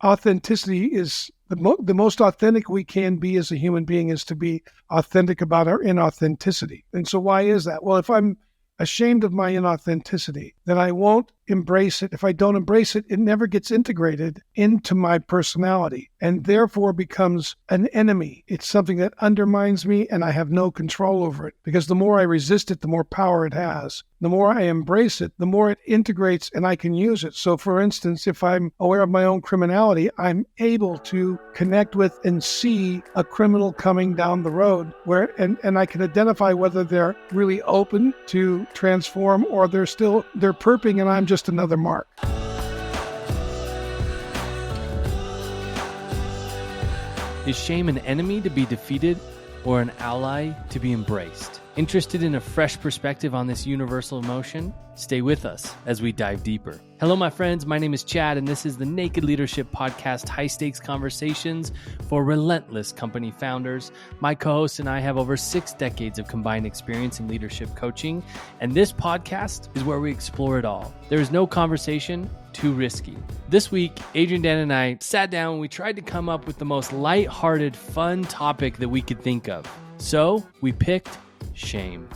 authenticity is the most authentic we can be as a human being is to be authentic about our inauthenticity. And so why is that? Well, if I'm ashamed of my inauthenticity, then I won't embrace it. If I don't embrace it, it never gets integrated into my personality and therefore becomes an enemy. It's something that undermines me and I have no control over it, because the more I resist it, the more power it has. The more I embrace it, the more it integrates and I can use it. So for instance, if I'm aware of my own criminality, I'm able to connect with and see a criminal coming down the road and I can identify whether they're really open to transform or they're perping and I'm just another mark. Is shame an enemy to be defeated or an ally to be embraced? Interested in a fresh perspective on this universal emotion? Stay with us as we dive deeper. Hello, my friends. My name is Chad, and this is the Naked Leadership Podcast, high-stakes conversations for relentless company founders. My co-host and I have over 6 decades of combined experience in leadership coaching, and this podcast is where we explore it all. There is no conversation too risky. This week, Adrian, Dan, and I sat down and we tried to come up with the most lighthearted, fun topic that we could think of. So we picked shame.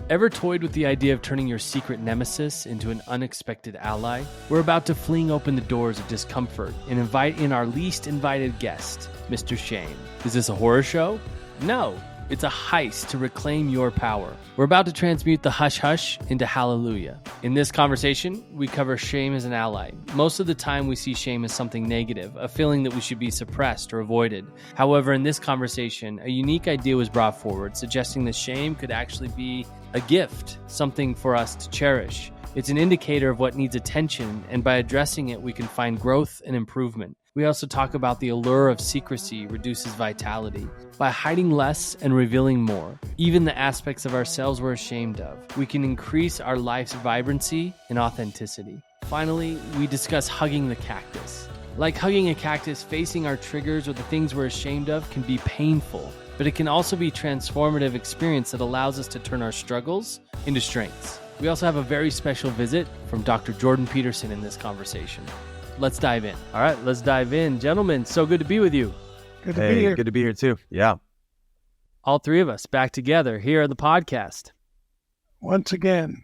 Ever toyed with the idea of turning your secret nemesis into an unexpected ally? We're about to fling open the doors of discomfort and invite in our least invited guest, Mr. Shame. Is this a horror show? No, it's a heist to reclaim your power. We're about to transmute the hush-hush into hallelujah. In this conversation, we cover shame as an ally. Most of the time, we see shame as something negative, a feeling that we should be suppressed or avoided. However, in this conversation, a unique idea was brought forward, suggesting that shame could actually be a gift, something for us to cherish. It's an indicator of what needs attention, and by addressing it, we can find growth and improvement. We also talk about the allure of secrecy reduces vitality. By hiding less and revealing more, even the aspects of ourselves we're ashamed of, we can increase our life's vibrancy and authenticity. Finally, we discuss hugging the cactus. Like hugging a cactus, facing our triggers or the things we're ashamed of can be painful, but it can also be a transformative experience that allows us to turn our struggles into strengths. We also have a very special visit from Dr. Jordan Peterson in this conversation. Let's dive in. All right, let's dive in. Gentlemen, so good to be with you. Good to be here. Good to be here too. Yeah. All three of us back together here on the podcast. Once again.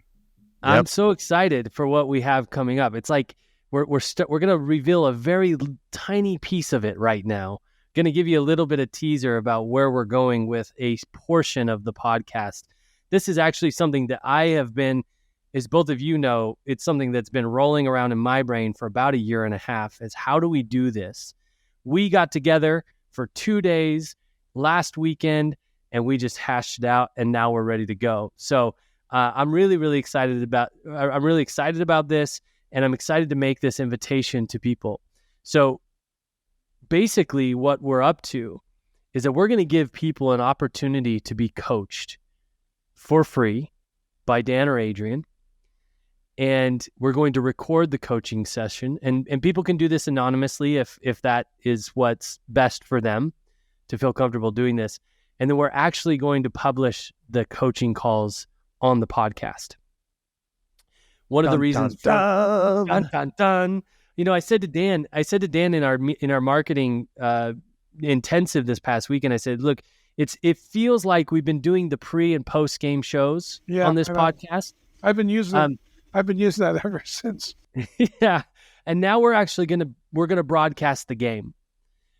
I'm so excited for what we have coming up. It's like we're going to reveal a very tiny piece of it right now. Going to give you a little bit of teaser about where we're going with a portion of the podcast. This is actually something that I have been, as both of you know, it's something that's been rolling around in my brain for about 1.5 years, is how do we do this? We got together for 2 days last weekend and we just hashed it out and now we're ready to go. So I'm really excited about this, and I'm excited to make this invitation to people. So basically what we're up to is that we're going to give people an opportunity to be coached for free by Dan or Adrian. And we're going to record the coaching session, and people can do this anonymously if that is what's best for them to feel comfortable doing this. And then we're actually going to publish the coaching calls on the podcast. One of the reasons, you know, I said to Dan in our marketing intensive this past weekend, I said, look, it feels like we've been doing the pre and post game shows on this podcast. I've been using that ever since. Yeah. And now we're actually going to broadcast the game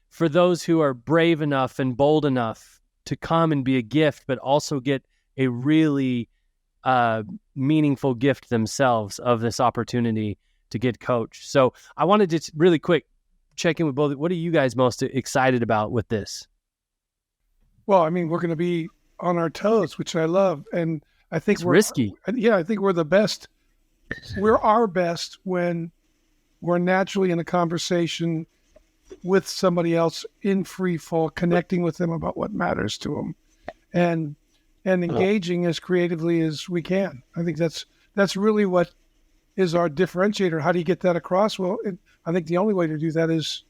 for those who are brave enough and bold enough to come and be a gift, but also get a really meaningful gift themselves of this opportunity to get coached. So I wanted to just really quick check in with both. What are you guys most excited about with this? Well, I mean, we're going to be on our toes, which I love. And I think it's risky. Yeah, I think we're the best. We're our best when we're naturally in a conversation with somebody else in free fall, connecting with them about what matters to them, and engaging as creatively as we can. I think that's really what is our differentiator. How do you get that across? Well, I think the only way to do that is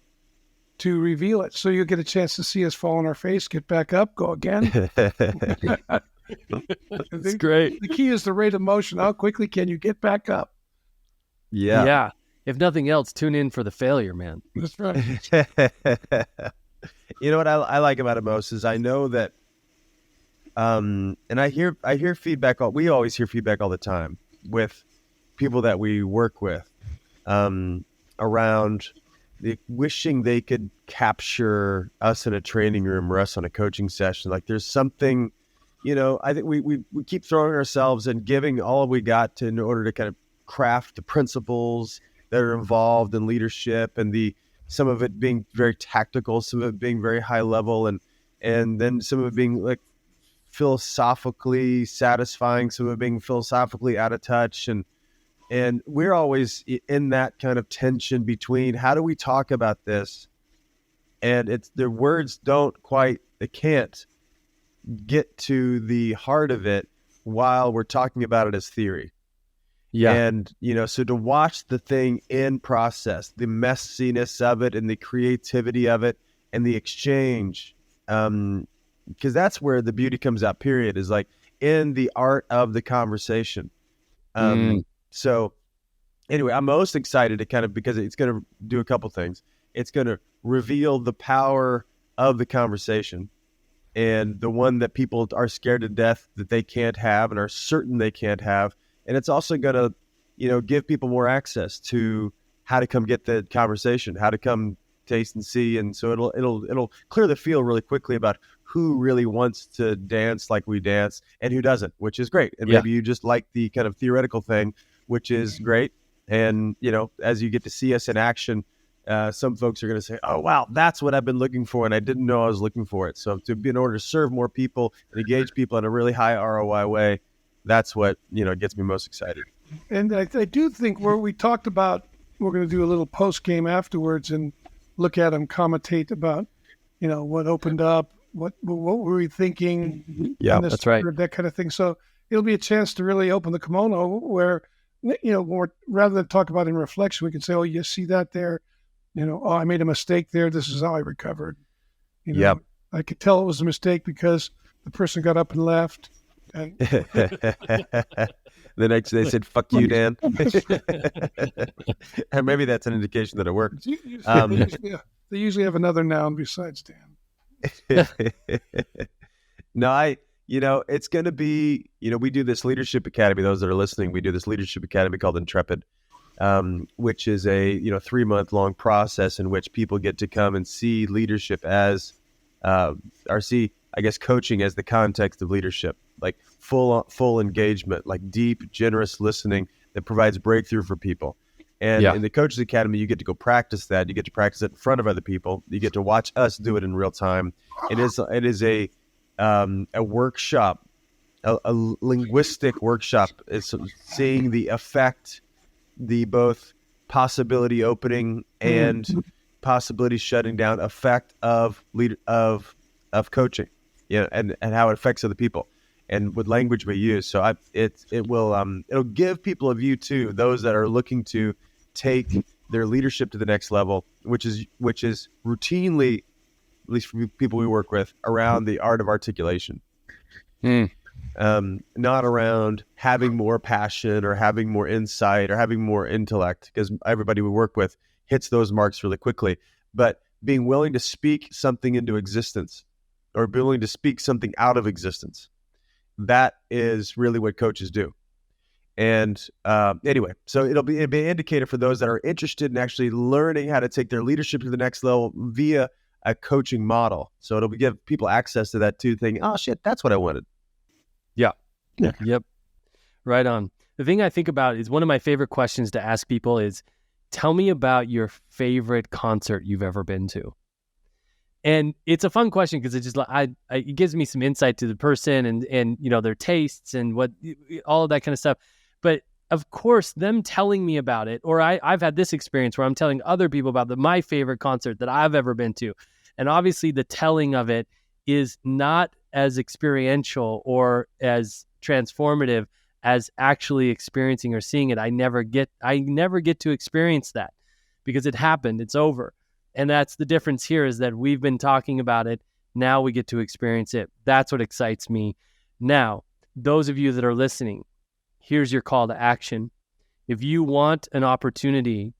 to reveal it. So you get a chance to see us fall on our face, get back up, go again. That's great. The key is the rate of motion. How quickly can you get back up? Yeah. If nothing else, tune in for the failure, man. That's right. You know what I like about it most is I know that, and I hear feedback. We always hear feedback all the time with people that we work with, around wishing they could capture us in a training room or us on a coaching session. Like there's something, I think we keep throwing ourselves and giving all we got in order to kind of craft the principles that are involved in leadership, and some of it being very tactical, some of it being very high level, and then some of it being like philosophically satisfying, some of it being philosophically out of touch, and we're always in that kind of tension between how do we talk about this, and their words they can't get to the heart of it while we're talking about it as theory. Yeah. And, so to watch the thing in process, the messiness of it and the creativity of it and the exchange, because that's where the beauty comes out, period, is like in the art of the conversation. So anyway, I'm most excited to kind of, because it's going to do a couple things. It's going to reveal the power of the conversation, and the one that people are scared to death that they can't have and are certain they can't have. And it's also going to, give people more access to how to come get the conversation, how to come taste and see. And so it'll clear the field really quickly about who really wants to dance like we dance and who doesn't, which is great. And maybe you just like the kind of theoretical thing, which is great. And, as you get to see us in action, some folks are going to say, oh, wow, that's what I've been looking for, and I didn't know I was looking for it. So in order to serve more people and engage people in a really high ROI way, that's what, gets me most excited. And I do think where we talked about, we're going to do a little post game afterwards and look at them, commentate about, what opened up, what were we thinking? Yeah, that's right. That kind of thing. So it'll be a chance to really open the kimono where, rather than talk about in reflection, we can say, oh, you see that there? Oh, I made a mistake there. This is how I recovered. I could tell it was a mistake because the person got up and left. And the next day they said, fuck you, Dan. And maybe that's an indication that it worked. They usually have another noun besides Dan. No, it's going to be, we do this leadership academy. Those that are listening, we do this leadership academy called Intrepid, which is a 3-month long process in which people get to come and see leadership as, coaching as the context of leadership, like full engagement, like deep, generous listening that provides breakthrough for people. And in the Coaches Academy, you get to go practice that. You get to practice it in front of other people. You get to watch us do it in real time. It is a workshop, a linguistic workshop. It's seeing the effect, the both possibility opening and possibility shutting down effect of coaching, and how it affects other people, and what language we use. So it'll give people a view too, those that are looking to take their leadership to the next level, which is routinely, at least for people we work with, around the art of articulation. Not around having more passion or having more insight or having more intellect, because everybody we work with hits those marks really quickly, but being willing to speak something into existence or being willing to speak something out of existence. That is really what coaches do. And anyway, so it'll be an indicator for those that are interested in actually learning how to take their leadership to the next level via a coaching model. So it'll give people access to that too, thinking, oh shit, that's what I wanted. Yeah. Yep. Right on. The thing I think about is one of my favorite questions to ask people is, tell me about your favorite concert you've ever been to. And it's a fun question because it just it gives me some insight to the person and their tastes and what all of that kind of stuff. But of course, them telling me about it, or I've had this experience where I'm telling other people about my favorite concert that I've ever been to. And obviously the telling of it is not as experiential or as transformative as actually experiencing or seeing it. I never get to experience that because it happened. It's over. And that's the difference here, is that we've been talking about it. Now we get to experience it. That's what excites me. Now, those of you that are listening, here's your call to action. If you want an opportunity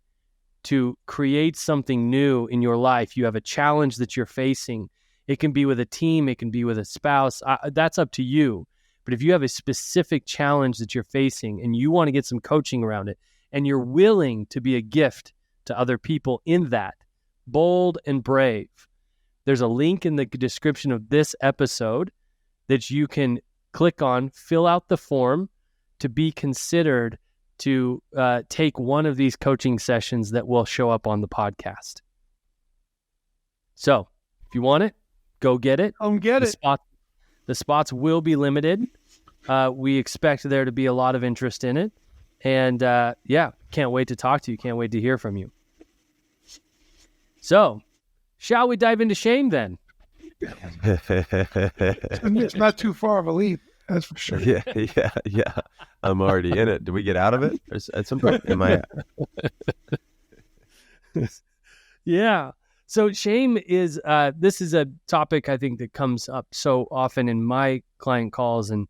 to create something new in your life, you have a challenge that you're facing. It can be with a team, it can be with a spouse. That's up to you. But if you have a specific challenge that you're facing and you want to get some coaching around it, and you're willing to be a gift to other people in that, bold and brave, there's a link in the description of this episode that you can click on, fill out the form to be considered to take one of these coaching sessions that will show up on the podcast. So if you want it, go get it. Get it. The spots will be limited. We expect there to be a lot of interest in it. And can't wait to talk to you. Can't wait to hear from you. So, shall we dive into shame then? It's not too far of a leap, that's for sure. Yeah. I'm already in it. Do we get out of it at some point? Am I? Yeah. So shame is, this is a topic I think that comes up so often in my client calls, and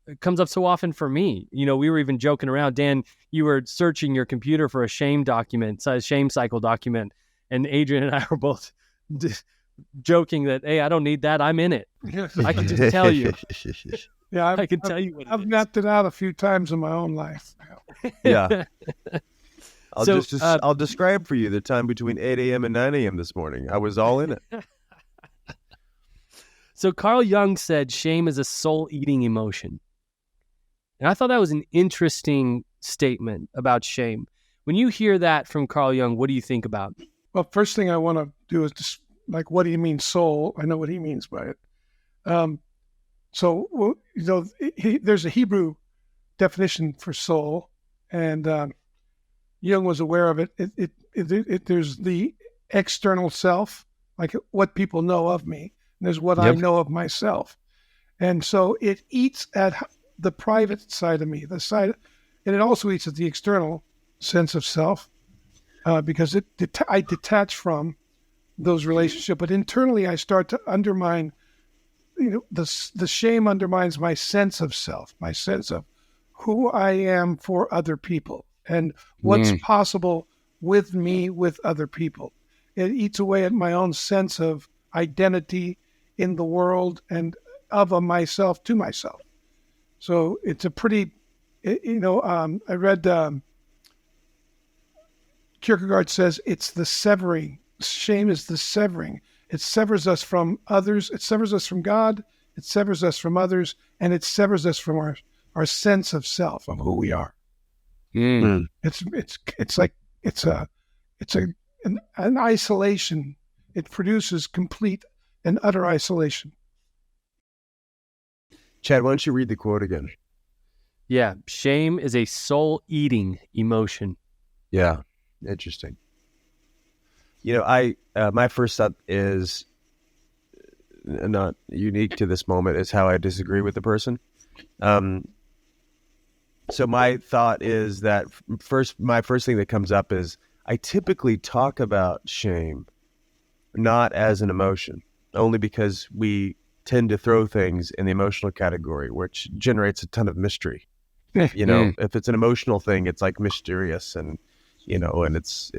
it comes up so often for me. We were even joking around, Dan, you were searching your computer for a shame document, a shame cycle document, and Adrian and I were both joking that, hey, I don't need that. I'm in it. I can just tell you. Yeah, I can tell you what I've mapped it out a few times in my own life. Yeah. I'll describe for you the time between 8 a.m. and 9 a.m. this morning. I was all in it. So Carl Jung said shame is a soul-eating emotion. And I thought that was an interesting statement about shame. When you hear that from Carl Jung, what do you think about? Well, first thing I want to do is just what do you mean soul? I know what he means by it. There's a Hebrew definition for soul, and Jung was aware of it. There's the external self, like what people know of me, and there's what I know of myself. And so it eats at the private side of me, and it also eats at the external sense of self, because I detach from those relationships. But internally, I start to undermine. The shame undermines my sense of self, my sense of who I am for other people and what's possible with me, with other people. It eats away at my own sense of identity in the world and of a myself to myself. So it's a pretty, I read Kierkegaard says it's the severing. Shame is the severing. It severs us from others. It severs us from God. It severs us from others, and it severs us from our sense of self, of who we are. It's an isolation. It produces complete and utter isolation. Chad, why don't you read the quote again? Yeah, shame is a soul-eating emotion. Yeah, interesting. My first thought is not unique to this moment, is how I disagree with the person. So my thought is that my first thing that comes up is I typically talk about shame not as an emotion, only because we tend to throw things in the emotional category, which generates a ton of mystery. If it's an emotional thing, it's like mysterious and it's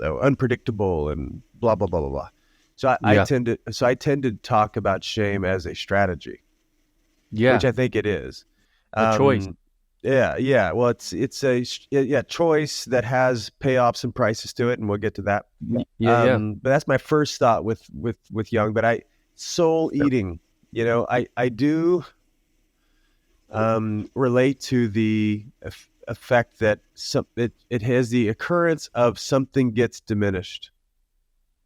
unpredictable and blah blah blah blah blah. So I tend to talk about shame as a strategy, which I think it is. A choice. Yeah. Well, it's a choice that has payoffs and prices to it, and we'll get to that. But that's my first thought with Jung. But soul eating. I do relate to the effect that it has the occurrence of something gets diminished.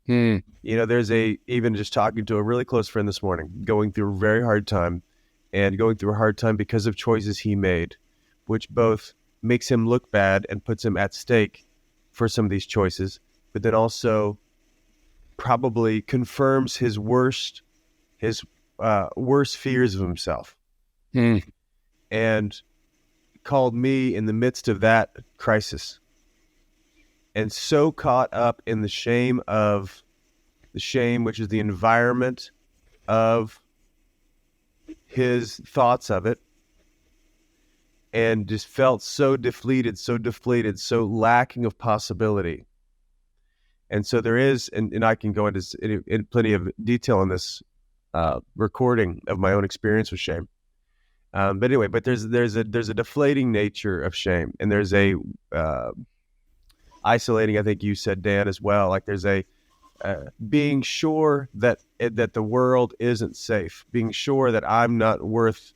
There's even just talking to a really close friend this morning, going through a very hard time, and going through a hard time because of choices he made, which both makes him look bad and puts him at stake for some of these choices, but then also probably confirms his worst fears of himself. And called me in the midst of that crisis, and so caught up in the shame, which is the environment of his thoughts of it, and just felt so deflated, so lacking of possibility. And so there is, and I can go into in plenty of detail on this recording of my own experience with shame. But anyway, there's a deflating nature of shame, and there's a isolating. I think you said, Dan, as well. Like there's a being sure that the world isn't safe, being sure that I'm not worth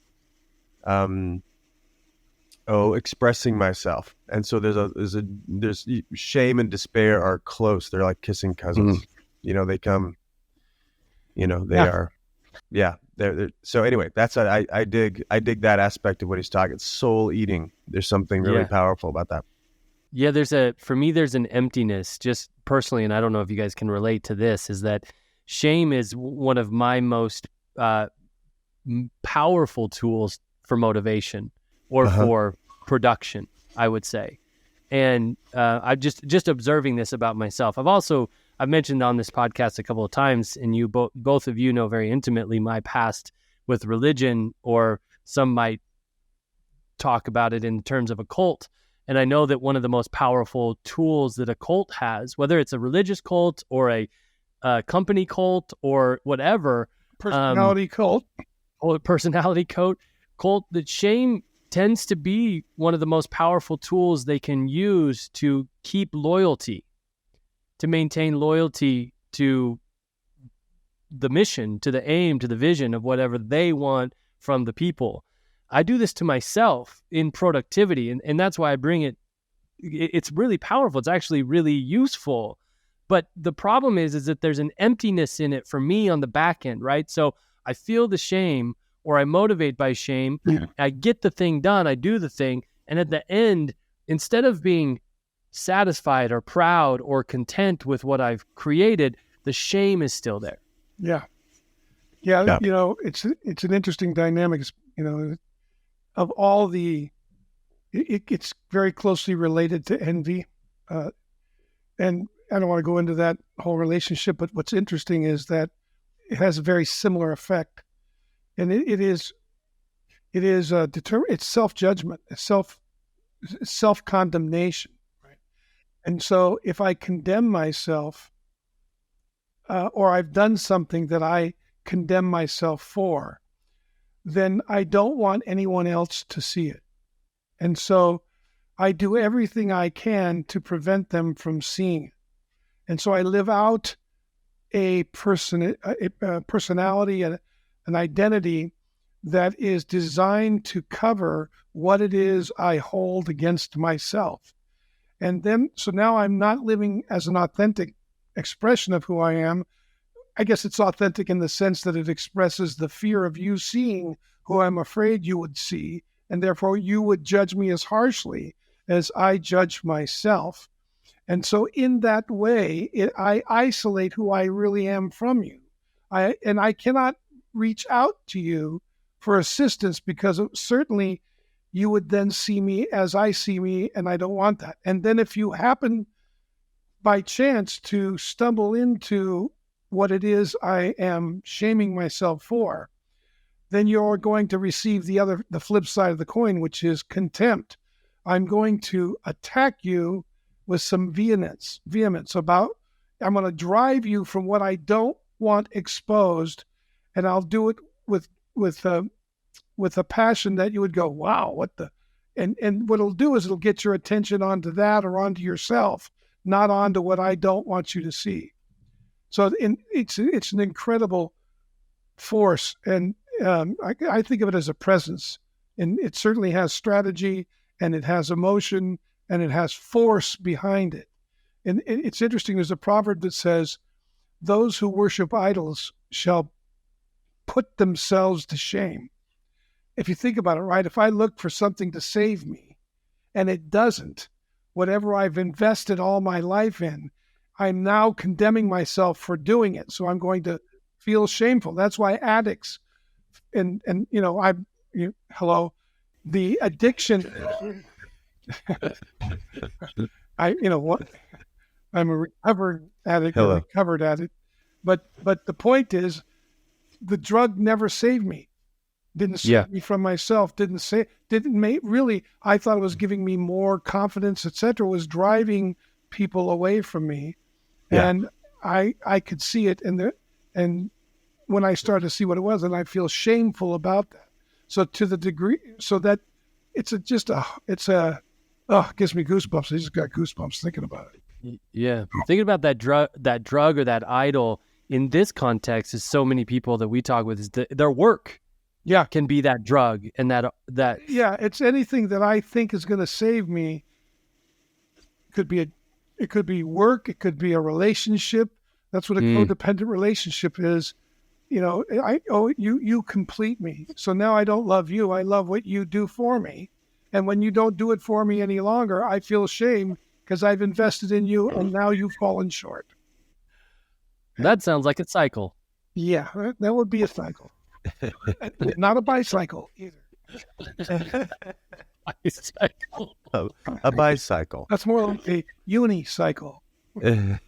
expressing myself. And so there's shame and despair are close. They're like kissing cousins. They come. They are. Yeah. They're, so anyway, that's I dig that aspect of what he's talking. Soul eating. There's something really powerful about that. Yeah, for me, there's an emptiness just personally, and I don't know if you guys can relate to this, is that shame is one of my most powerful tools for motivation or for production, I would say. And I'm just observing this about myself. I've mentioned on this podcast a couple of times, and you both of you know very intimately my past with religion, or some might talk about it in terms of a cult. And I know that one of the most powerful tools that a cult has, whether it's a religious cult or a company cult or whatever, personality cult, or personality cult, that shame tends to be one of the most powerful tools they can use to keep loyalty, to maintain loyalty to the mission, to the aim, to the vision of whatever they want from the people. I do this to myself in productivity, and that's why I bring it. It's really powerful. It's actually really useful. But the problem is that there's an emptiness in it for me on the back end, right? So I feel the shame, or I motivate by shame. Yeah. I get the thing done. I do the thing. And at the end, instead of being satisfied or proud or content with what I've created, the shame is still there. Yeah. It's an interesting dynamic. Of all it's very closely related to envy. And I don't want to go into that whole relationship, but what's interesting is that it has a very similar effect. And it's self-judgment, it's self-condemnation. Right? And so if I condemn myself, or I've done something that I condemn myself for, then I don't want anyone else to see it. And so I do everything I can to prevent them from seeing it. And so I live out a personality, an identity that is designed to cover what it is I hold against myself. And then, so now I'm not living as an authentic expression of who I am. I guess it's authentic in the sense that it expresses the fear of you seeing who I'm afraid you would see, and therefore you would judge me as harshly as I judge myself. And so in that way, I isolate who I really am from you. I cannot reach out to you for assistance, because certainly you would then see me as I see me, and I don't want that. And then if you happen by chance to stumble into what it is I am shaming myself for, then you're going to receive the flip side of the coin, which is contempt. I'm going to attack you with some vehemence about, I'm going to drive you from what I don't want exposed, and I'll do it with a passion that you would go, wow, what the, and what it'll do is it'll get your attention onto that, or onto yourself, not onto what I don't want you to see. So it's an incredible force, and I think of it as a presence, and it certainly has strategy, and it has emotion, and it has force behind it. And it's interesting, there's a proverb that says, those who worship idols shall put themselves to shame. If you think about it, right, if I look for something to save me and it doesn't, whatever I've invested all my life in, I'm now condemning myself for doing it. So I'm going to feel shameful. That's why addicts and the addiction. I'm a recovered addict, but the point is, the drug never saved me. didn't save me from myself, really, I thought it was giving me more confidence, etc., was driving people away from me. Yeah. And I could see it and when I started to see what it was, and I feel shameful about that. So to the degree, so that it gives me goosebumps. I just got goosebumps thinking about it. Yeah. Thinking about that drug or that idol in this context is so many people that we talk with is their work. Yeah. Can be that drug and that. Yeah. It's anything that I think is going to save me. It could be work. It could be a relationship. That's what a codependent relationship is. You complete me. So now I don't love you. I love what you do for me. And when you don't do it for me any longer, I feel shame because I've invested in you and now you've fallen short. That sounds like a cycle. Yeah, that would be a cycle. Not a bicycle either. Bicycle. A bicycle. That's more like a unicycle.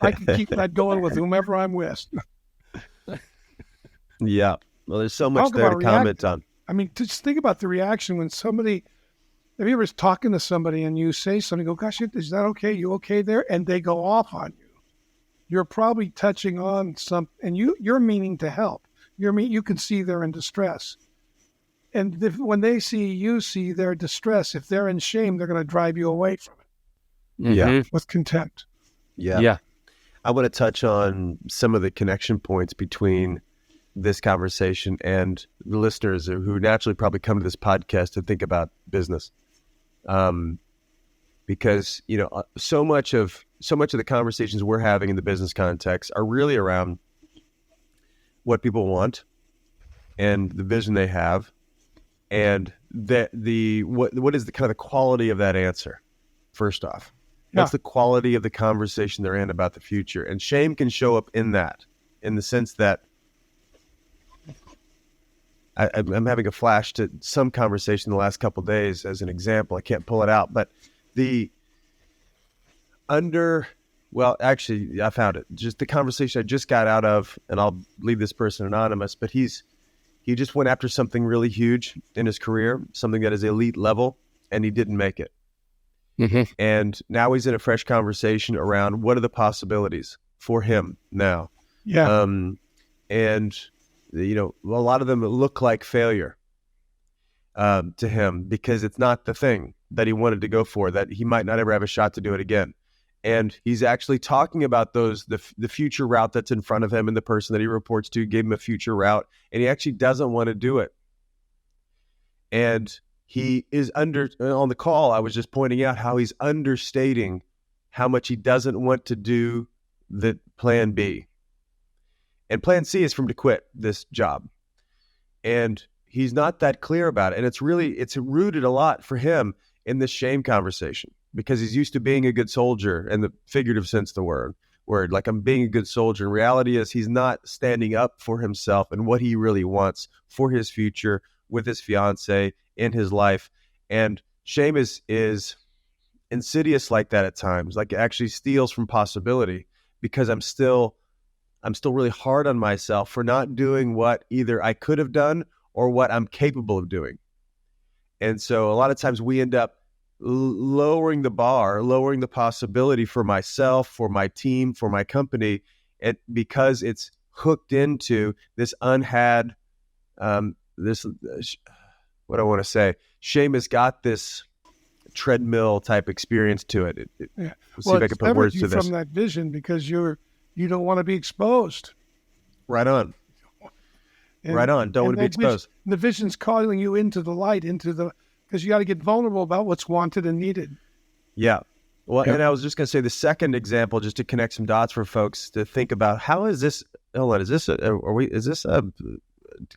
I can keep that going with whomever I'm with. Yeah. Well, there's so much there to comment on. I mean, just think about the reaction when somebody, have you ever talking to somebody and you say something, go, gosh, is that okay? You okay there? And they go off on you. You're probably touching on and you're meaning to help. You can see they're in distress. And when they see their distress, if they're in shame, they're going to drive you away from it. Yeah. With contempt. Yeah. Yeah. I want to touch on some of the connection points between this conversation and the listeners who naturally probably come to this podcast to think about business. Because, so much of the conversations we're having in the business context are really around what people want and the vision they have, and what is the kind of the quality of that answer. First off, what's the quality of the conversation they're in about the future? And shame can show up in that, in the sense that I'm having a flash to some conversation the last couple of days as an example. I can't pull it out, but actually, I found it. Just the conversation I just got out of, and I'll leave this person anonymous, but he just went after something really huge in his career, something that is elite level, and he didn't make it. Mm-hmm. And now he's in a fresh conversation around what are the possibilities for him now. Yeah. And a lot of them look like failure to him because it's not the thing that he wanted to go for, that he might not ever have a shot to do it again. And he's actually talking about the future route that's in front of him, and the person that he reports to gave him a future route, and he actually doesn't want to do it. And he is on the call, I was just pointing out how he's understating how much he doesn't want to do the plan B. And plan C is for him to quit this job. And he's not that clear about it. And it's rooted a lot for him in this shame conversation, because he's used to being a good soldier in the figurative sense of the word, like I'm being a good soldier. And reality is he's not standing up for himself and what he really wants for his future with his fiance in his life. And shame is insidious like that at times, like it actually steals from possibility, because I'm still really hard on myself for not doing what either I could have done or what I'm capable of doing. And so a lot of times we end up lowering the bar, lowering the possibility for myself, for my team, for my company, because it's hooked into this what I want to say, shame has got this treadmill type experience to it. Yeah. See if I can put words to this. From that vision, because you don't want to be exposed. Right on. Right on. Don't want to be exposed. The vision's calling you into the light, because you got to get vulnerable about what's wanted and needed. Yeah. Well, and I was just going to say the second example, just to connect some dots for folks to think about, how is this? Hold on, is this a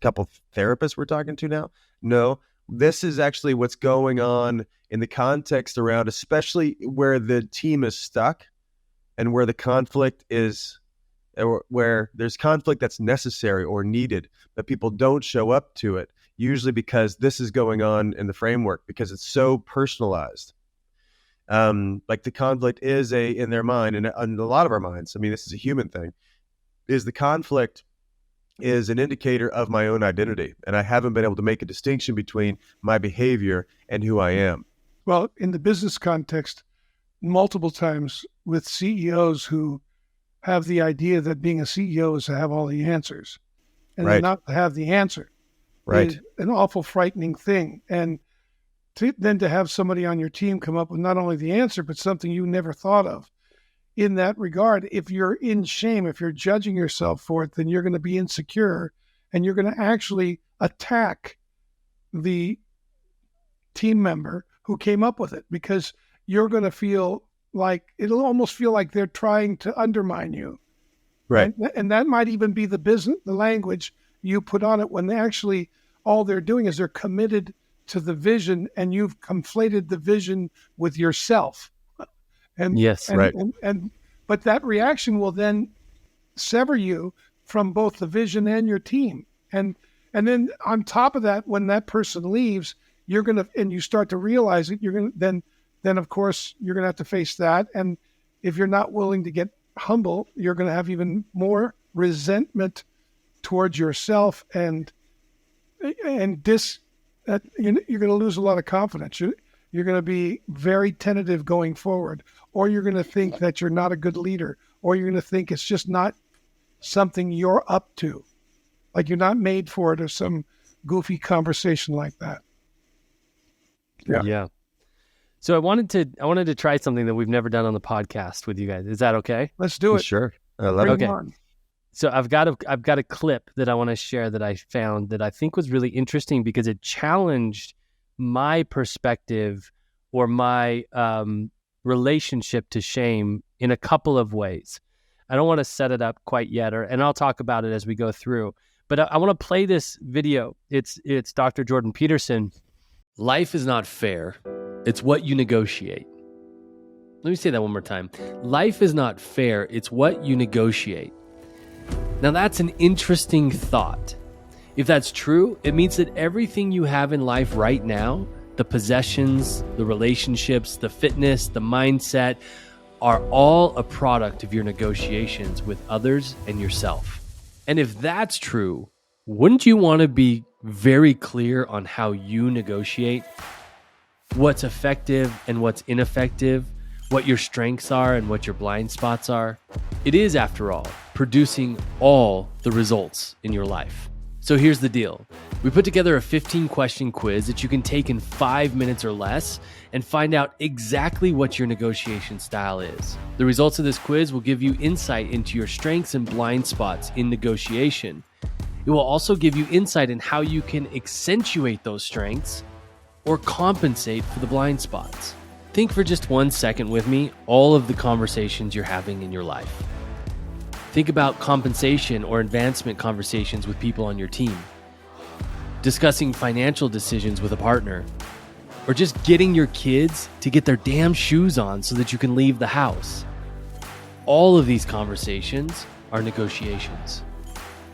couple therapists we're talking to now? No, this is actually what's going on in the context around, especially where the team is stuck and where the conflict is, or where there's conflict that's necessary or needed, but people don't show up to it, usually because this is going on in the framework, because it's so personalized. Like the conflict is in their mind, and in a lot of our minds, I mean, this is a human thing, is the conflict is an indicator of my own identity. And I haven't been able to make a distinction between my behavior and who I am. Well, in the business context, multiple times with CEOs who have the idea that being a CEO is to have all the answers, and then Right. not to have the answer Right. is an awful frightening thing. And then to have somebody on your team come up with not only the answer, but something you never thought of. In that regard, if you're in shame, if you're judging yourself for it, then you're going to be insecure and you're going to actually attack the team member who came up with it, because you're going to feel like it'll almost feel like they're trying to undermine you. Right. And that might even be the language you put on it, when they actually, all they're doing is they're committed to the vision, and you've conflated the vision with yourself. And Yes. Right. But that reaction will then sever you from both the vision and your team. And then on top of that, when that person leaves, and you start to realize it, then of course you're gonna have to face that. And if you're not willing to get humble, you're gonna have even more resentment towards yourself, and you're gonna lose a lot of confidence. You're going to be very tentative going forward, or you're going to think that you're not a good leader, or you're going to think it's just not something you're up to, like you're not made for it, or some goofy conversation like that. Yeah. So I wanted to try something that we've never done on the podcast with you guys. Is that okay? Let's do it. Sure. I love Bring it. it on. So I've got a clip that I want to share that I found that I think was really interesting, because it challenged my perspective or my relationship to shame in a couple of ways. I don't want to set it up quite yet, and I'll talk about it as we go through. But I want to play this video. It's Dr. Jordan Peterson. Life is not fair. It's what you negotiate. Let me say that one more time. Life is not fair. It's what you negotiate. Now that's an interesting thought. If that's true, it means that everything you have in life right now, the possessions, the relationships, the fitness, the mindset, are all a product of your negotiations with others and yourself. And if that's true, wouldn't you want to be very clear on how you negotiate? What's effective and what's ineffective, what your strengths are and what your blind spots are? It is, after all, producing all the results in your life. So here's the deal. We put together a 15-question quiz that you can take in 5 minutes or less and find out exactly what your negotiation style is. The results of this quiz will give you insight into your strengths and blind spots in negotiation. It will also give you insight in how you can accentuate those strengths or compensate for the blind spots. Think for just 1 second with me all of the conversations you're having in your life. Think about compensation or advancement conversations with people on your team, discussing financial decisions with a partner, or just getting your kids to get their damn shoes on so that you can leave the house. All of these conversations are negotiations.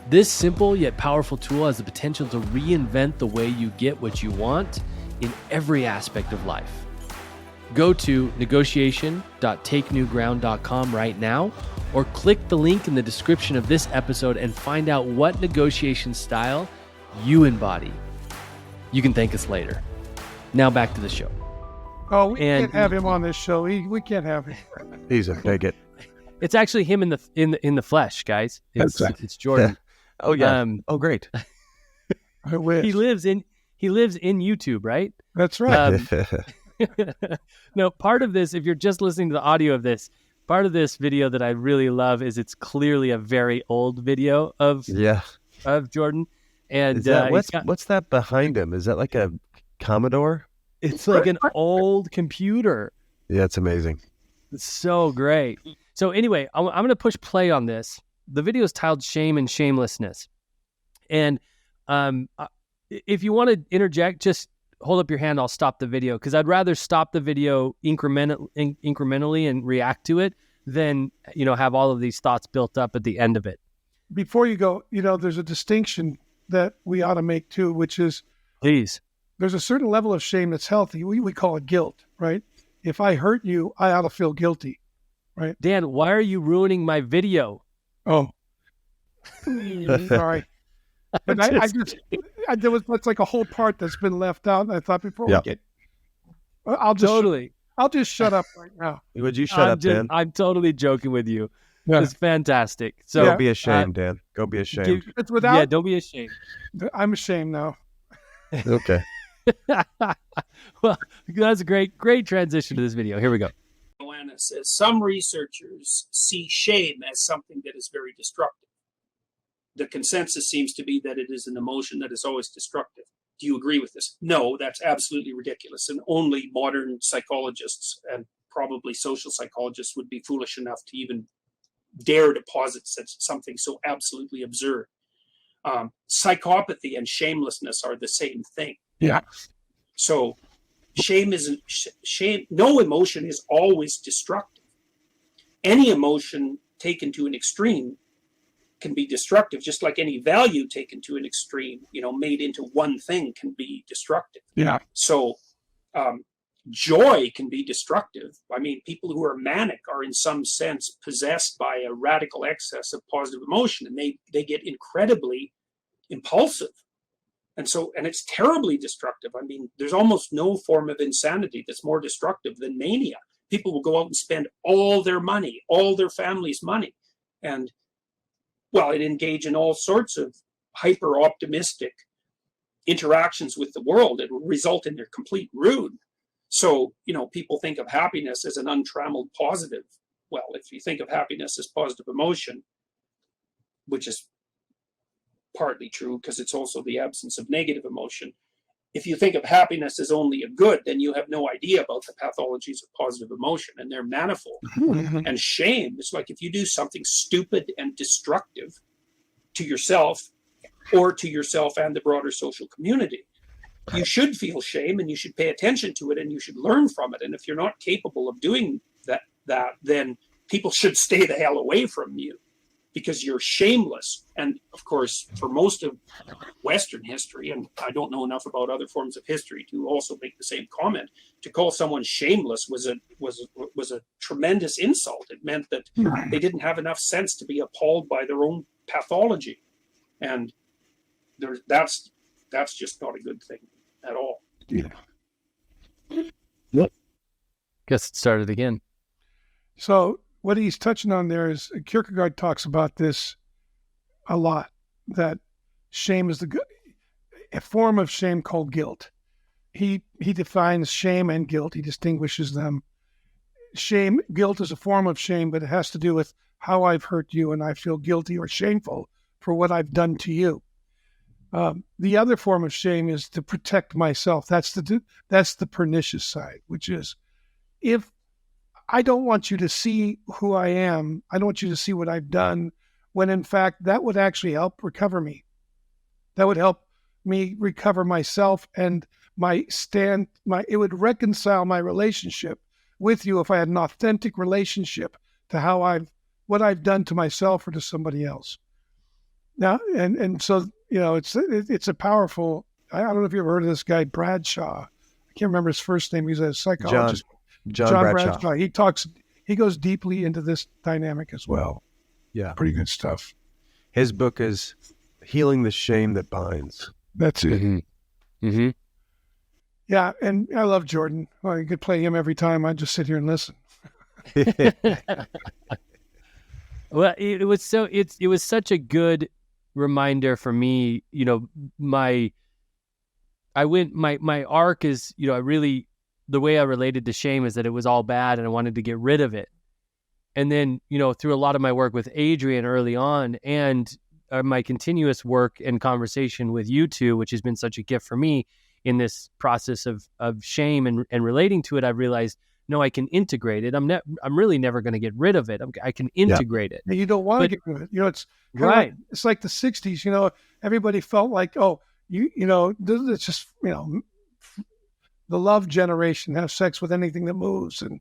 This simple yet powerful tool has the potential to reinvent the way you get what you want in every aspect of life. Go to negotiation.takenewground.com right now, or click the link in the description of this episode and find out what negotiation style you embody. You can thank us later. Now back to the show. Oh, we can't have him on this show. We can't have him. He's a bigot. It's actually him in the flesh, guys. It's Jordan. Oh yeah. Oh great. I wish. He lives in YouTube, right? That's right. No, part of this, if you're just listening to the audio of this, part of this video that I really love is it's clearly a very old video of Jordan. And Is that, what's that behind him? Is that like a Commodore? It's like an old computer. Yeah, it's amazing. It's so great. So anyway, I'm going to push play on this. The video is titled Shame and Shamelessness. And if you want to interject, just hold up your hand. I'll stop the video, because I'd rather stop the video incrementally and react to it than, have all of these thoughts built up at the end of it. Before you go, there's a distinction that we ought to make too, which is, please, there's a certain level of shame that's healthy. We call it guilt, right? If I hurt you, I ought to feel guilty, right? Dan, why are you ruining my video? Oh, sorry. But that's like a whole part that's been left out. And I thought before we get, I'll just shut up right now. Would you shut up, Dan? I'm totally joking with you. Yeah. It's fantastic. So Go be ashamed, Dan. Go be ashamed. It's without. don't be ashamed. I'm ashamed now. Okay. Well, that's a great transition to this video. Here we go. Joanna says some researchers see shame as something that is very destructive. The consensus seems to be that it is an emotion that is always destructive. Do you agree with this? No, that's absolutely ridiculous. And only modern psychologists and probably social psychologists would be foolish enough to even dare to posit something so absolutely absurd. Psychopathy and shamelessness are the same thing. Yeah. So shame. No emotion is always destructive. Any emotion taken to an extreme can be destructive, just like any value taken to an extreme, made into one thing can be destructive. Yeah. So joy can be destructive. I mean, people who are manic are in some sense possessed by a radical excess of positive emotion, and they get incredibly impulsive. And it's terribly destructive. I mean, there's almost no form of insanity that's more destructive than mania. People will go out and spend all their money, all their family's money, and engage in all sorts of hyper optimistic interactions with the world. It will result in their complete ruin. So, people think of happiness as an untrammeled positive. Well, if you think of happiness as positive emotion, which is partly true because it's also the absence of negative emotion. If you think of happiness as only a good, then you have no idea about the pathologies of positive emotion, and they're manifold. And shame is like if you do something stupid and destructive to yourself or to yourself and the broader social community, you should feel shame and you should pay attention to it and you should learn from it. And if you're not capable of doing that, then people should stay the hell away from you, because you're shameless. And of course, for most of Western history, and I don't know enough about other forms of history to also make the same comment, to call someone shameless was a tremendous insult. It meant that they didn't have enough sense to be appalled by their own pathology. And that's just not a good thing at all. Yeah. Yep. Guess it started again. So what he's touching on there is Kierkegaard talks about this a lot, that shame is a form of shame called guilt. He defines shame and guilt. He distinguishes them. Guilt is a form of shame, but it has to do with how I've hurt you and I feel guilty or shameful for what I've done to you. The other form of shame is to protect myself. That's the pernicious side, which is if I don't want you to see who I am, I don't want you to see what I've done, when in fact that would actually help recover me. That would help me recover myself and it would reconcile my relationship with you if I had an authentic relationship to what I've done to myself or to somebody else. Now, and so, it's a powerful, I don't know if you ever heard of this guy, Bradshaw. I can't remember his first name. He's a psychologist. John Bradshaw. He goes deeply into this dynamic as well. Yeah. Pretty good stuff. His book is Healing the Shame That Binds. That's it. Mm-hmm. Mm-hmm. Yeah, and I love Jordan. Well, you could play him every time. I just sit here and listen. Well, it was such a good reminder for me. My arc is, the way I related to shame is that it was all bad and I wanted to get rid of it. And then, through a lot of my work with Adrian early on and my continuous work and conversation with you two, which has been such a gift for me in this process of shame and relating to it, I've realized, no, I can integrate it. I'm really never going to get rid of it. I can integrate it. You don't want to get rid of it. It's right. It's like the 60s, everybody felt like, it's just, the love generation, have sex with anything that moves and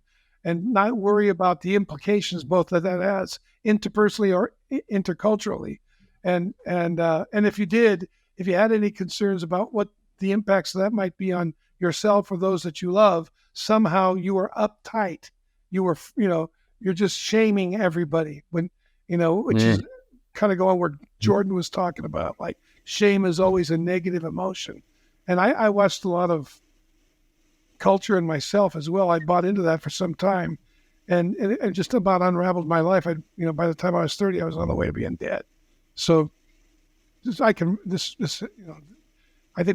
not worry about the implications both that has interpersonally or interculturally. And if you had any concerns about what the impacts of that might be on yourself or those that you love, somehow you were uptight. You were, you're just shaming everybody when, which is kind of going where Jordan was talking about, like shame is always a negative emotion. And I watched a lot of culture in myself as well. I bought into that for some time, and it just about unraveled my life. By the time I was 30, I was on the way to being dead. So I think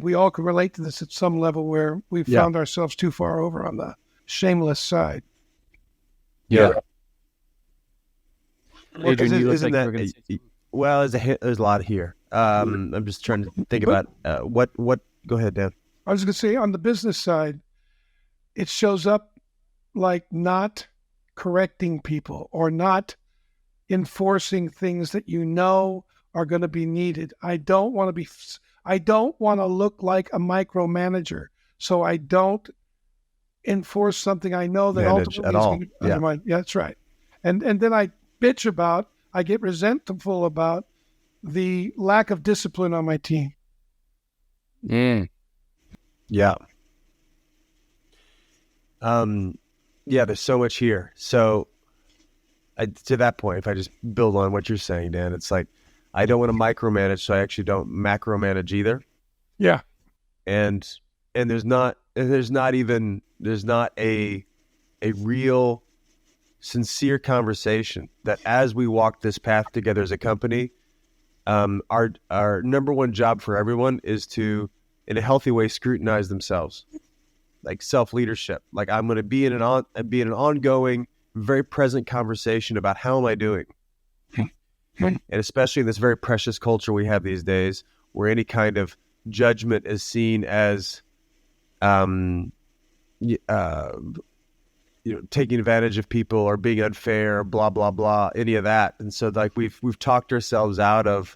we all can relate to this at some level where we found ourselves too far over on the shameless side. Yeah. Adrian, you look like that, you were going to say well, there's a lot here. I'm just trying to think about what. Go ahead, Dan. I was going to say on the business side, it shows up like not correcting people or not enforcing things that you know are going to be needed. I don't want to look like a micromanager, so I don't enforce something I know that Manage ultimately at is all. going to undermine. Yeah, that's right. And then I get resentful about the lack of discipline on my team. Yeah. There's so much here. So to that point, if I just build on what you're saying, Dan, it's like, I don't want to micromanage, so I actually don't macromanage either. Yeah. And there's not a real sincere conversation that as we walk this path together as a company, our number one job for everyone is to, in a healthy way, scrutinize themselves, like self-leadership. Like, I'm going to be in an ongoing, very present conversation about how am I doing, and especially in this very precious culture we have these days, where any kind of judgment is seen as, taking advantage of people or being unfair, blah blah blah, any of that. And so, like, we've talked ourselves out of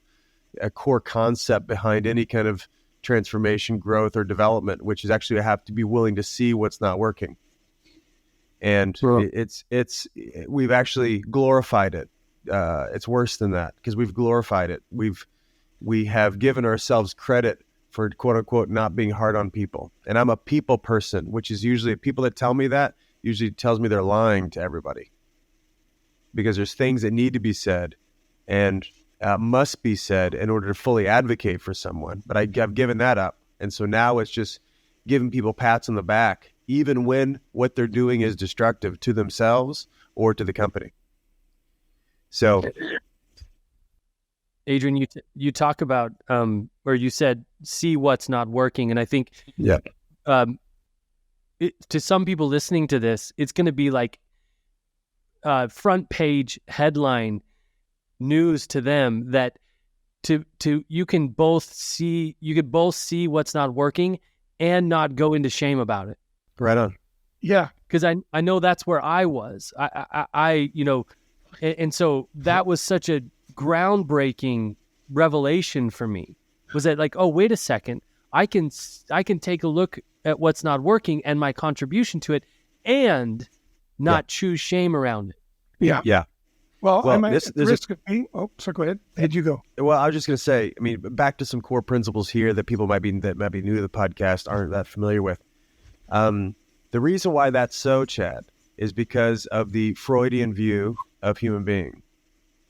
a core concept behind any kind of transformation, growth, or development, which is actually have to be willing to see what's not working. And we've actually glorified it. It's worse than that, because we've glorified it. We have given ourselves credit for, quote unquote, not being hard on people. And I'm a people person, which is usually, people that tell me that usually tells me they're lying to everybody, because there's things that need to be said and must be said in order to fully advocate for someone. But I've given that up. And so now it's just giving people pats on the back, even when what they're doing is destructive to themselves or to the company. So, Adrian, you talk about, or you said, see what's not working. And I think to some people listening to this, it's going to be like front page headline news to them, that you could both see what's not working and not go into shame about it. Right on. Yeah. Because I know that's where I was. And so that was such a groundbreaking revelation for me, was that like, oh, wait a second, I can take a look at what's not working and my contribution to it, and not choose shame around it. Yeah. Yeah. Well, I'm at there's risk of being. Oh, sorry. Go ahead. Did you go? Well, I was just going to say, I mean, back to some core principles here that people might be new to the podcast, aren't that familiar with. The reason why that's so, Chad, is because of the Freudian view of human being,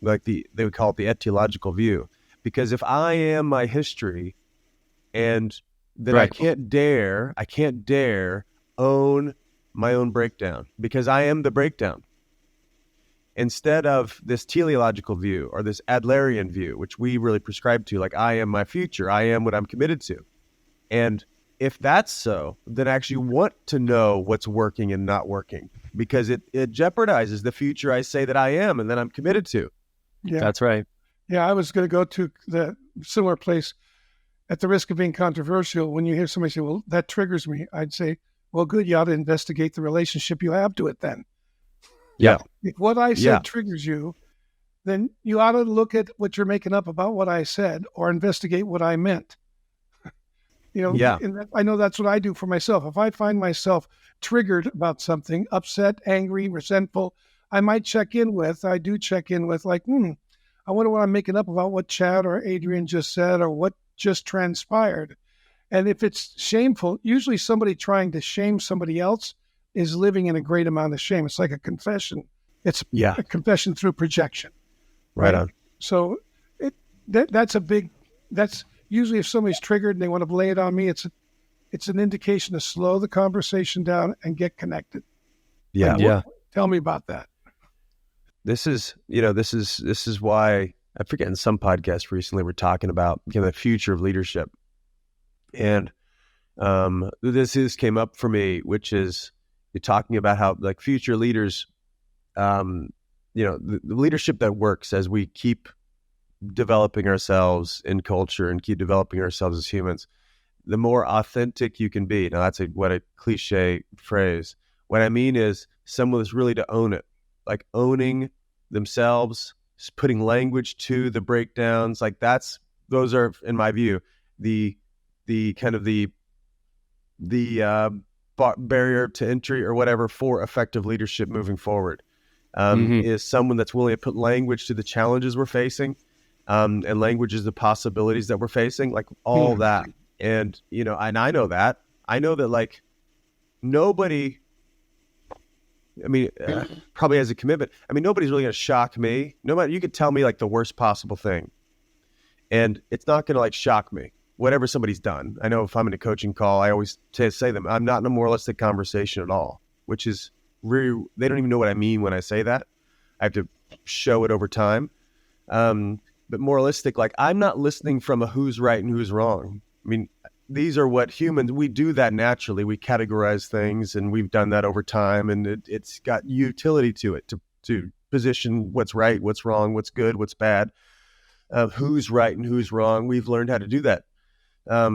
like they would call it the etiological view. Because if I am my history, and then I can't dare own my own breakdown, because I am the breakdown. Instead of this teleological view or this Adlerian view, which we really prescribe to, like, I am my future, I am what I'm committed to. And if that's so, then I actually want to know what's working and not working, because it jeopardizes the future I say that I am and that I'm committed to. Yeah, that's right. Yeah, I was going to go to the similar place, at the risk of being controversial. When you hear somebody say, well, that triggers me, I'd say, well, good, you ought to investigate the relationship you have to it then. Yeah. If what I said triggers you, then you ought to look at what you're making up about what I said, or investigate what I meant. And I know that's what I do for myself. If I find myself triggered about something, upset, angry, resentful, I do check in with like, I wonder what I'm making up about what Chad or Adrian just said, or what just transpired. And if it's shameful, usually somebody trying to shame somebody else is living in a great amount of shame. It's like a confession. It's a confession through projection. Right on. So that's usually if somebody's triggered and they want to lay it on me, it's an indication to slow the conversation down and get connected. Yeah. Yeah. Tell me about that. This is why I forget in some podcast recently we're talking about the future of leadership. And this came up for me, which is you're talking about how like future leaders, the leadership that works as we keep developing ourselves in culture and keep developing ourselves as humans, the more authentic you can be. Now that's a cliche phrase. What I mean is someone that's really to own it, like owning themselves, putting language to the breakdowns. Like those are, in my view, the kind of the barrier to entry or whatever for effective leadership moving forward. Is someone that's willing to put language to the challenges we're facing, and language is the possibilities that we're facing, like all that. And, and I know that like nobody, probably has a commitment. Nobody's really going to shock me. You could tell me like the worst possible thing and it's not going to like shock me, whatever somebody's done. I know if I'm in a coaching call, I always say to them, I'm not in a moralistic conversation at all, which is really, they don't even know what I mean when I say that. I have to show it over time. But moralistic, like I'm not listening from a who's right and who's wrong. These are what humans, we do that naturally. We categorize things and we've done that over time, and it's got utility to it to position what's right, what's wrong, what's good, what's bad, who's right and who's wrong. We've learned how to do that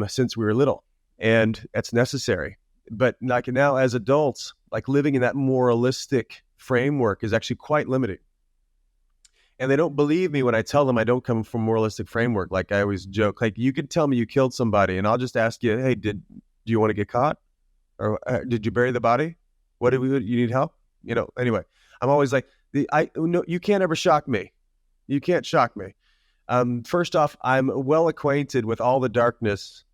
since we were little, and that's necessary. But like now as adults, like living in that moralistic framework is actually quite limiting. And they don't believe me when I tell them I don't come from a moralistic framework. Like I always joke, like you could tell me you killed somebody and I'll just ask you, hey, do you want to get caught? Or did you bury the body? You need help? Anyway, I'm always like, no, you can't ever shock me. You can't shock me. First off, I'm well acquainted with all the darkness.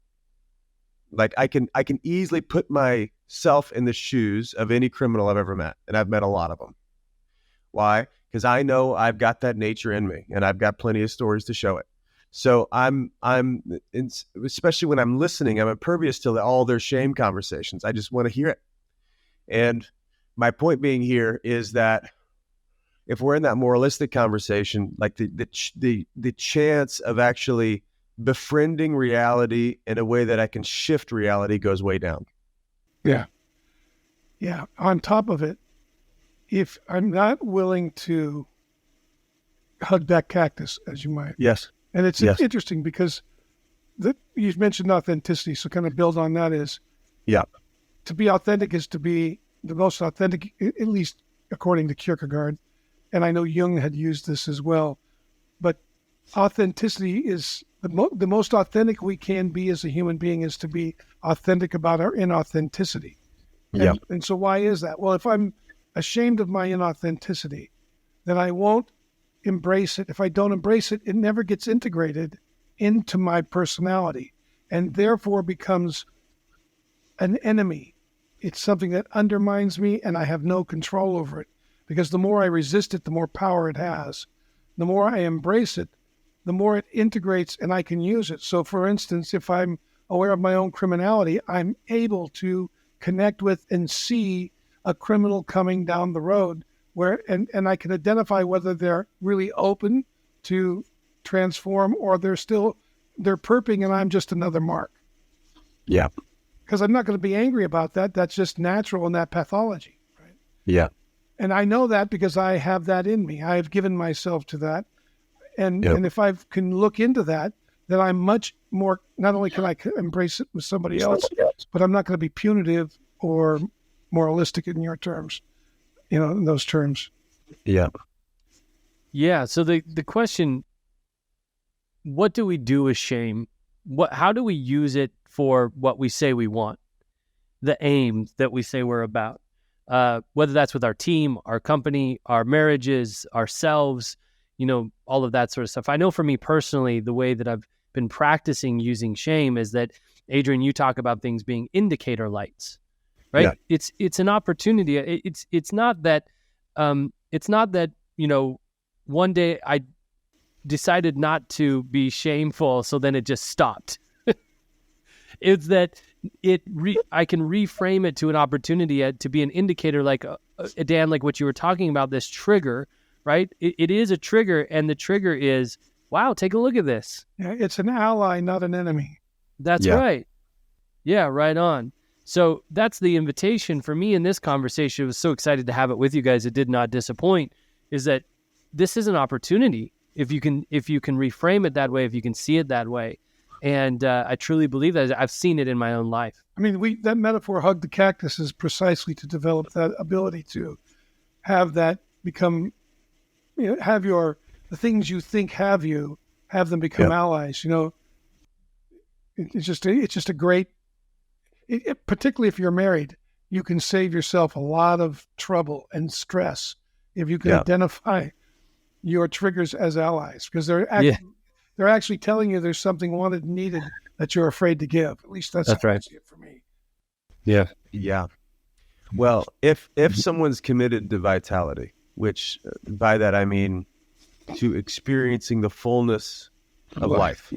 Like I can easily put myself in the shoes of any criminal I've ever met. And I've met a lot of them. Why? Because I know I've got that nature in me and I've got plenty of stories to show it. So I'm especially when I'm listening, I'm impervious to all their shame conversations. I just want to hear it. And my point being here is that if we're in that moralistic conversation, like the chance of actually befriending reality in a way that I can shift reality goes way down. Yeah. Yeah. On top of it, if I'm not willing to hug that cactus, as you might. Yes. And it's interesting because you mentioned authenticity. So kind of build on that is, to be authentic is to be the most authentic, at least according to Kierkegaard. And I know Jung had used this as well. But authenticity is the most authentic we can be as a human being is to be authentic about our inauthenticity. And so why is that? Well, if I'm ashamed of my inauthenticity, then I won't embrace it. If I don't embrace it, it never gets integrated into my personality and therefore becomes an enemy. It's something that undermines me and I have no control over it, because the more I resist it, the more power it has. The more I embrace it, the more it integrates and I can use it. So for instance, if I'm aware of my own criminality, I'm able to connect with and see a criminal coming down the road and I can identify whether they're really open to transform or they're perping and I'm just another mark. Yeah. Because I'm not going to be angry about that. That's just natural in that pathology. Right? Yeah. And I know that because I have that in me. I have given myself to that. And if I can look into that, then I'm much more, not only can I embrace it with somebody else, but I'm not going to be punitive or moralistic in your terms, in those terms. Yeah. Yeah. So the question, what do we do with shame? How do we use it for what we say we want? The aim that we say we're about, whether that's with our team, our company, our marriages, ourselves, all of that sort of stuff. I know for me personally, the way that I've been practicing using shame is that, Adrian, you talk about things being indicator lights. Right. Yeah. It's an opportunity. It's not that one day I decided not to be shameful, so then it just stopped. It's that I can reframe it to an opportunity to be an indicator, like Dan, like what you were talking about, this trigger, right? It is a trigger, and the trigger is, wow, take a look at this. Yeah, it's an ally, not an enemy. That's right. Yeah, right on. So that's the invitation for me in this conversation. I was so excited to have it with you guys. It did not disappoint. Is that this is an opportunity if you can reframe it that way, if you can see it that way. And I truly believe that. I've seen it in my own life. I mean, that metaphor, hug the cactus, is precisely to develop that ability to have that become, have the things you think have them become allies. It's just a great, particularly if you're married, you can save yourself a lot of trouble and stress if you can identify your triggers as allies, because they're actually telling you there's something wanted and needed that you're afraid to give. At least that's how I see it for me. Yeah. Yeah. Well, if someone's committed to vitality, which by that I mean to experiencing the fullness of life,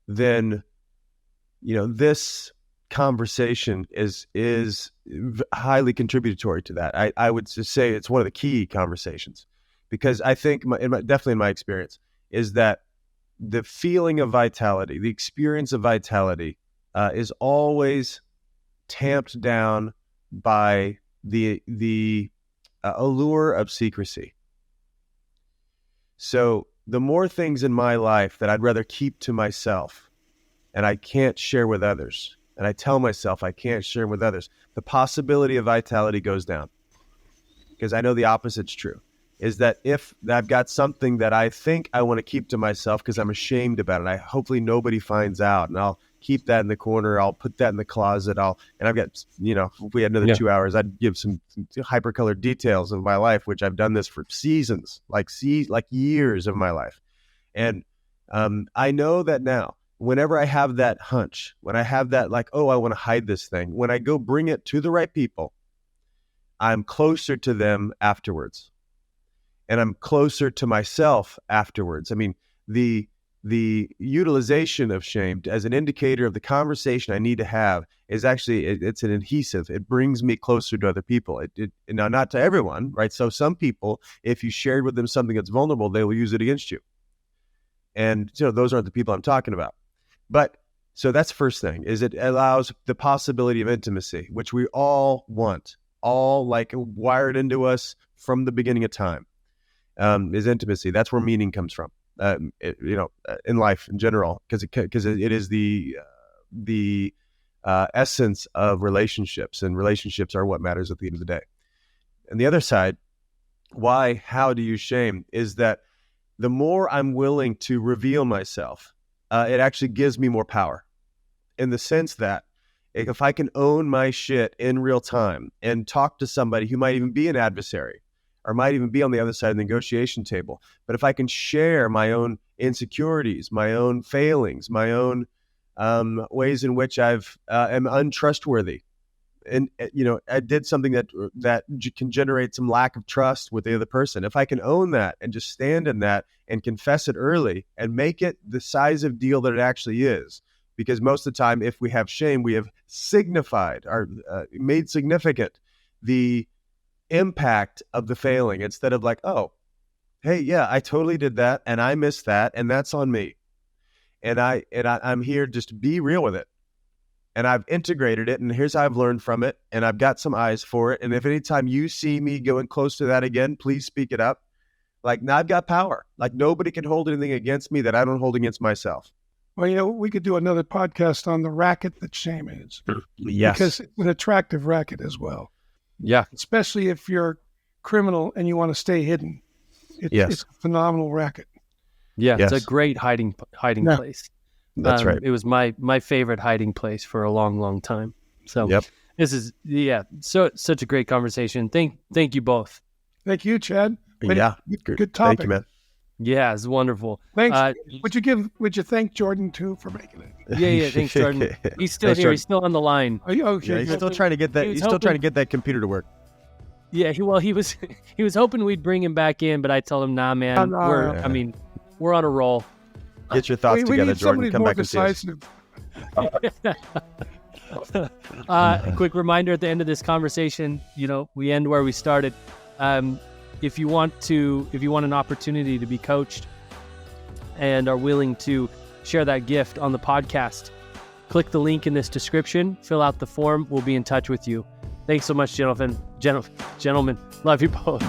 then this conversation is highly contributory to that. I would just say it's one of the key conversations, because I think definitely in my experience is that the feeling of vitality, the experience of vitality, is always tamped down by the allure of secrecy. So the more things in my life that I'd rather keep to myself and I can't share with others, and I tell myself I can't share with others, the possibility of vitality goes down. Because I know the opposite's true, is that if I've got something that I think I want to keep to myself because I'm ashamed about it, hopefully nobody finds out, and I'll keep that in the corner, I'll put that in the closet, and I've got, if we had another 2 hours, I'd give some hypercolored details of my life, which I've done this for seasons, like years of my life. And I know that now, whenever I have that hunch, when I have that I want to hide this thing, when I go bring it to the right people, I'm closer to them afterwards. And I'm closer to myself afterwards. I mean, the utilization of shame as an indicator of the conversation I need to have is actually, it's an adhesive. It brings me closer to other people. Now, not to everyone, right? So some people, if you shared with them something that's vulnerable, they will use it against you. And those aren't the people I'm talking about. But so that's the first thing, is it allows the possibility of intimacy, which we all want, all wired into us from the beginning of time, is intimacy. That's where meaning comes from, in life in general, because it is the essence of relationships, and relationships are what matters at the end of the day. And the other side, how do you shame, is that the more I'm willing to reveal myself, it actually gives me more power, in the sense that if I can own my shit in real time and talk to somebody who might even be an adversary or might even be on the other side of the negotiation table, but if I can share my own insecurities, my own failings, my own ways in which am untrustworthy, and I did something that can generate some lack of trust with the other person. If I can own that and just stand in that and confess it early and make it the size of deal that it actually is, because most of the time, if we have shame, we have signified or made significant the impact of the failing, instead of oh, hey, yeah, I totally did that and I missed that and that's on me, and I'm here just to be real with it. And I've integrated it, and here's how I've learned from it, and I've got some eyes for it. And if anytime you see me going close to that again, please speak it up. Now I've got power. Nobody can hold anything against me that I don't hold against myself. Well, we could do another podcast on the racket that shame is. Yes. Because it's an attractive racket as well. Yeah. Especially if you're criminal and you want to stay hidden. It's a phenomenal racket. Yeah, it's a great hiding place. That's right. It was my favorite hiding place for a long, long time. So this is, such a great conversation. Thank you both. Thank you, Chad. Good topic. Thank you, man. Yeah, it's wonderful. Thanks. Would you thank Jordan too for making it? Yeah. Thanks, Jordan. He's still here. Jordan. He's still on the line. Okay. Yeah, he's still trying to get that. He's still trying to get that computer to work. Yeah, he was he was hoping we'd bring him back in, but I told him, nah, man, we're on a roll. Get your thoughts we together, need Jordan. somebody Come more back and see us. decisive. Quick reminder at the end of this conversation, we end where we started. If you want an opportunity to be coached and are willing to share that gift on the podcast, click the link in this description, fill out the form. We'll be in touch with you. Thanks so much, gentlemen. Love you both.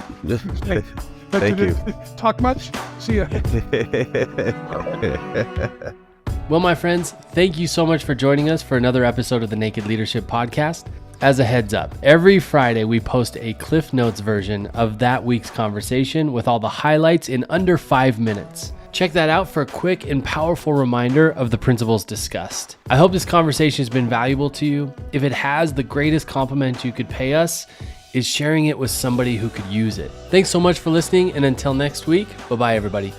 Thank you. Talk much? See ya. Well, my friends, thank you so much for joining us for another episode of the Naked Leadership Podcast. As a heads up, every Friday we post a Cliff Notes version of that week's conversation with all the highlights in under 5 minutes. Check that out for a quick and powerful reminder of the principles discussed. I hope this conversation has been valuable to you. If it has, the greatest compliment you could pay us is sharing it with somebody who could use it. Thanks so much for listening, and until next week, bye-bye, everybody.